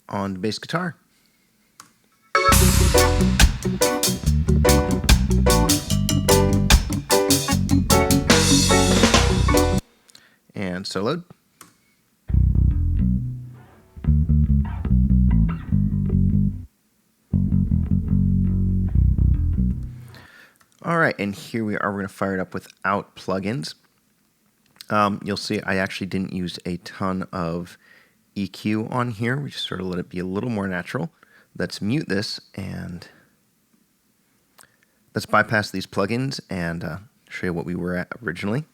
On the bass guitar. And soloed. All right, and here we are. We're going to fire it up without plugins. You'll see I actually didn't use a ton of EQ on here. We just sort of let it be a little more natural. Let's mute this and let's bypass these plugins and show you what we were at originally.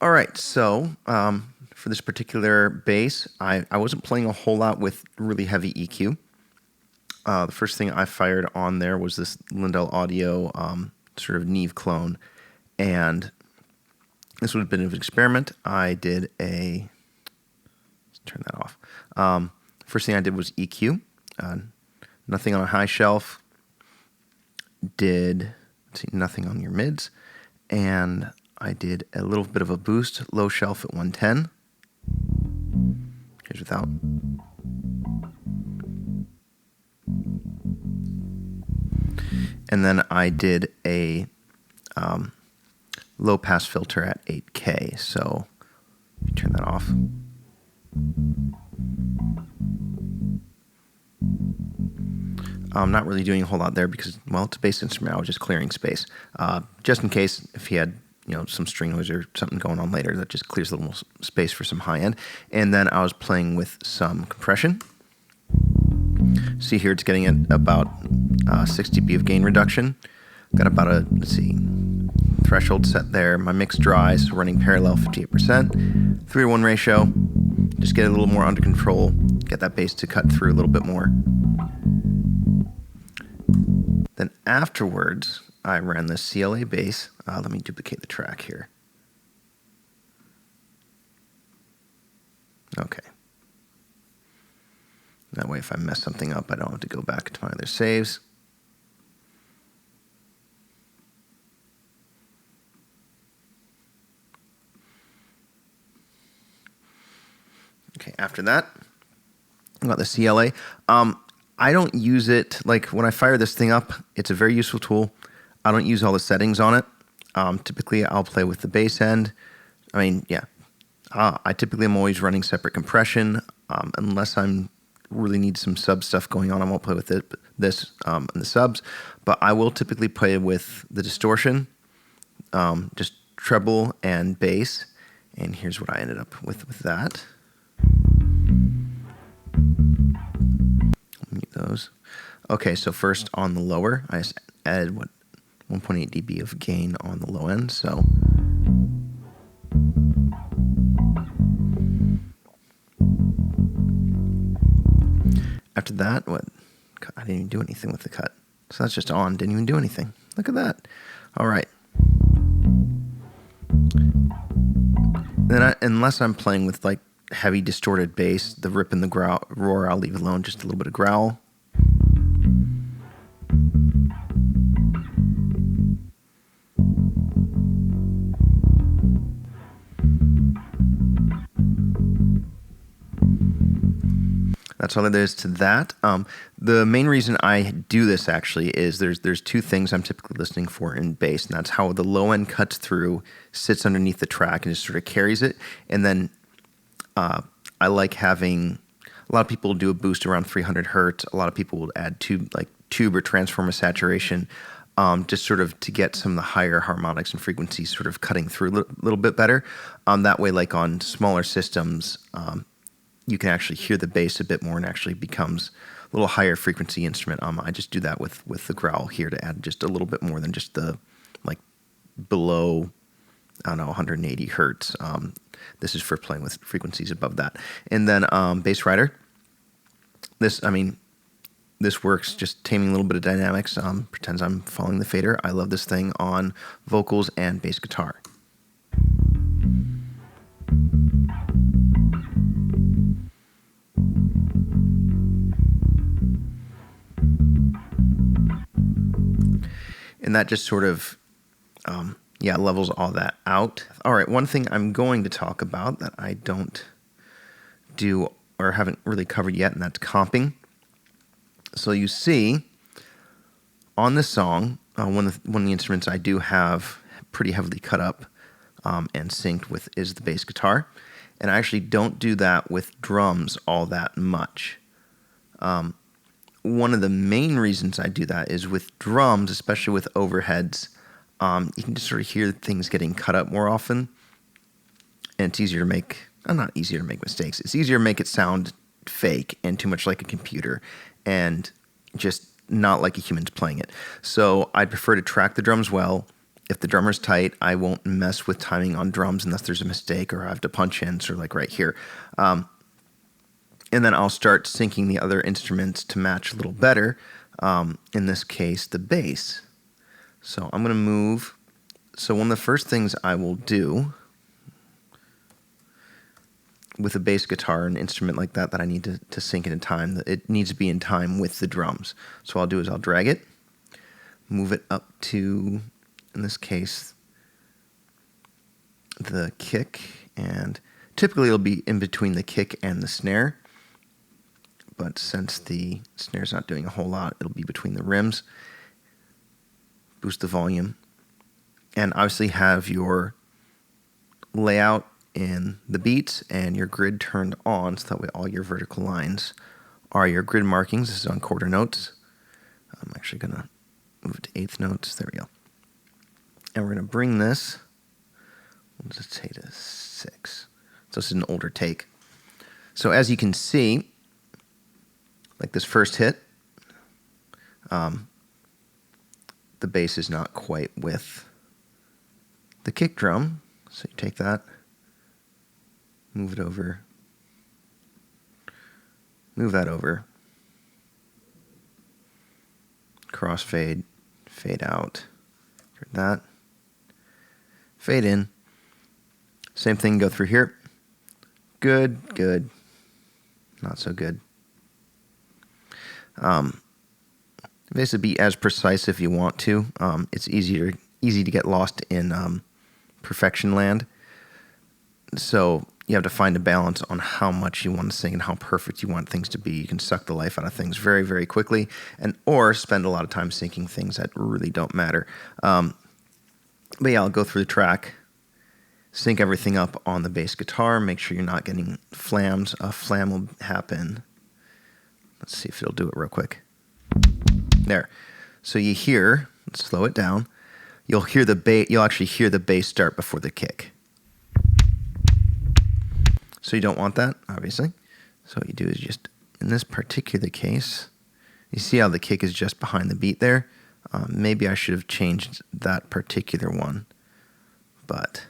All right, so for this particular bass, I wasn't playing a whole lot with really heavy EQ. The first thing I fired on there was this Lindell Audio sort of Neve clone, and this would have been an experiment. I did a, let's turn that off. First thing I did was EQ, nothing on a high shelf, did, let's see, nothing on your mids, and I did a little bit of a boost, low shelf at 110. Here's without. And then I did a low pass filter at 8K. So turn that off. I'm not really doing a whole lot there because, well, it's a bass instrument. I was just clearing space, just in case if he had, you know, some string noise or something going on later, that just clears a little more space for some high end. And then I was playing with some compression. See here, it's getting at about 6 dB of gain reduction. Got about a, let's see, threshold set there. My mix dry, so running parallel 58%, 3:1 ratio. Just get it a little more under control, get that bass to cut through a little bit more. Then afterwards, I ran this CLA Bass. Let me duplicate the track here. Okay. That way if I mess something up, I don't have to go back to my other saves. Okay, after that, I got the CLA. I don't use it, like when I fire this thing up, it's a very useful tool. I don't use all the settings on it. Typically, I'll play with the bass end. I mean, yeah. I typically am always running separate compression. Unless I'm really need some sub stuff going on, I won't play with this and the subs. But I will typically play with the distortion, just treble and bass. And here's what I ended up with that. Mute those. Okay, so first on the lower, I just added 1.8 dB of gain on the low end. So after that, I didn't even do anything with the cut. So that's just on, didn't even do anything. Look at that. All right. Then unless I'm playing with like heavy distorted bass, the rip and the roar, I'll leave alone, just a little bit of growl. That's all there is to that. The main reason I do this actually is there's two things I'm typically listening for in bass, and that's how the low end cuts through, sits underneath the track, and just sort of carries it. And then I like having, a lot of people do a boost around 300 hertz. A lot of people will add tube or transformer saturation, just sort of to get some of the higher harmonics and frequencies sort of cutting through a little bit better. That way, like on smaller systems, you can actually hear the bass a bit more and actually becomes a little higher frequency instrument. I just do that with the growl here to add just a little bit more than just the like below, I don't know, 180 hertz. This is for playing with frequencies above that. And then Bass Rider. This works just taming a little bit of dynamics. Pretends I'm following the fader. I love this thing on vocals and bass guitar. And that just sort of, levels all that out. All right, one thing I'm going to talk about that I don't do or haven't really covered yet, and that's comping. So you see on this song, one of the instruments I do have pretty heavily cut up and synced with is the bass guitar. And I actually don't do that with drums all that much. One of the main reasons I do that is with drums, especially with overheads, you can just sort of hear things getting cut up more often. And it's easier to make, not easier to make mistakes, it's easier to make it sound fake and too much like a computer and just not like a human's playing it. So I'd prefer to track the drums well. If the drummer's tight, I won't mess with timing on drums unless there's a mistake or I have to punch in, sort of like right here. And then I'll start syncing the other instruments to match a little better, in this case, the bass. So I'm going to move. So one of the first things I will do with a bass guitar, an instrument like that I need to sync it in time, it needs to be in time with the drums. So what I'll do is I'll drag it, move it up to, in this case, the kick, and typically it'll be in between the kick and the snare, but since the snare's not doing a whole lot, it'll be between the rims. Boost the volume, and obviously have your layout in the beats and your grid turned on, so that way all your vertical lines are your grid markings. This is on quarter notes. I'm actually going to move it to eighth notes. There we go. And we're going to bring this, what does it say, to 6. So this is an older take. So as you can see, like this first hit, the bass is not quite with the kick drum. So you take that, move it over, move that over, crossfade, fade out, that, fade in. Same thing, go through here. Good, good, not so good. Basically be as precise if you want to. It's easy to get lost in perfection land. So you have to find a balance on how much you want to sing and how perfect you want things to be. You can suck the life out of things very, very quickly, or spend a lot of time syncing things that really don't matter. But yeah, I'll go through the track, sync everything up on the bass guitar, make sure you're not getting flams. A flam will happen. Let's see if it'll do it real quick. There. So you hear, let's slow it down. You'll hear the bass. You'll actually hear the bass start before the kick. So you don't want that, obviously. So what you do is just, in this particular case, you see how the kick is just behind the beat there? Maybe I should have changed that particular one, but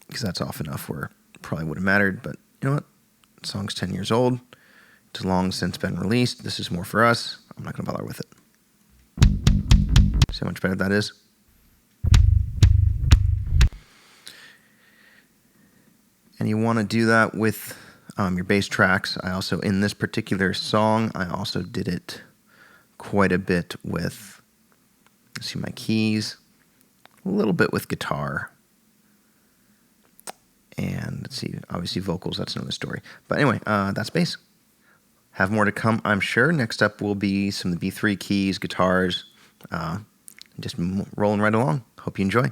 because that's off enough where it probably would have mattered. But you know what? The song's 10 years old. It's long since been released. This is more for us. I'm not going to bother with it. See how much better that is? And you want to do that with your bass tracks. I also, in this particular song, I also did it quite a bit with, let's see, my keys, a little bit with guitar, and let's see, obviously vocals, that's another story. But anyway, that's bass. Have more to come, I'm sure. Next up will be some of the B3 keys, guitars, just rolling right along. Hope you enjoy.